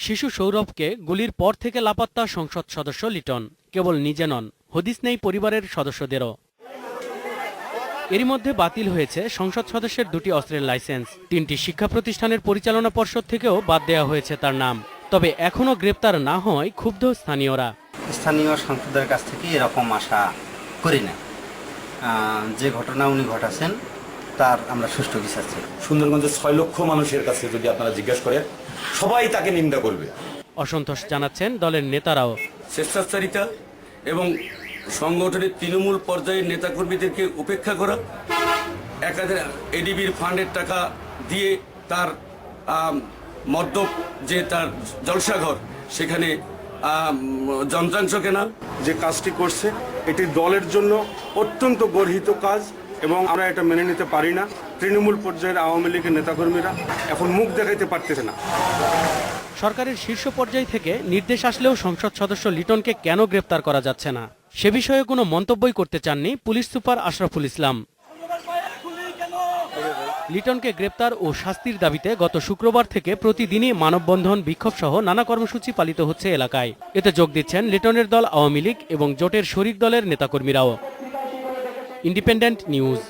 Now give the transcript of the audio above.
শিশু সৌরভকে গুলির পর থেকে লাপাত্তা সংসদ সদস্য লিটন। কেবল নিজে নন, হদিস নেই পরিবারের সদস্যদেরও। এরই মধ্যে বাতিল হয়েছে সংসদ সদস্যের 2টি অস্ত্রের লাইসেন্স। 3টি শিক্ষা প্রতিষ্ঠানের পরিচালনা পর্ষদ থেকেও বাদ দেওয়া হয়েছে তার নাম। তবে এখনও গ্রেপ্তার না হওয়ায় ক্ষুব্ধ স্থানীয়রা। স্থানীয় সাংসদের কাছ থেকে এরকম আশা করি না। যে ঘটনা উনি ঘটাছেন তার আমরা সুষ্ঠু বিচার চাই। সুন্দরগঞ্জের 6 লক্ষ মানুষের কাছে যদি আপনারা জিজ্ঞাসা করেন, সবাই তাকে নিন্দা করবে। অসন্তোষ জানাচ্ছেন দলের নেতারাও। স্বেচ্ছাচারিতা এবং সংগঠনের তৃণমূল পর্যায়ের নেতাকর্মীদেরকে উপেক্ষা করা, একাধিক এডিবির ফান্ডের টাকা দিয়ে তার মদ্যপ যে তার জলসাঘর সেখানে যন্ত্রাংশ কেনা। যে কাজটি করছে এটি দলের জন্য অত্যন্ত গর্হিত কাজ এবং আমরা এটা মেনে নিতে পারি না। তৃণমূল পর্যায়ের আওয়ামী লীগের নেতাকর্মীরা এখন মুখ দেখাইতে পারতেছে না। সরকারের শীর্ষ পর্যায় থেকে নির্দেশ আসলেও সংসদ সদস্য লিটনকে কেন গ্রেপ্তার করা যাচ্ছে না সে বিষয়ে কোনো মন্তব্যই করতে চাননি পুলিশ সুপার আশরাফুল ইসলাম। লিটনকে গ্রেপ্তার ও শাস্তির দাবিতে গত শুক্রবার থেকে প্রতিদিনই মানববন্ধন, বিক্ষোভ সহ নানা কর্মসূচি পালিত হচ্ছে এলাকায়। এতে যোগ দিচ্ছেন লিটনের দল আওয়ামী লীগ এবং জোটের শরিক দলের নেতাকর্মীরাও। Independent news.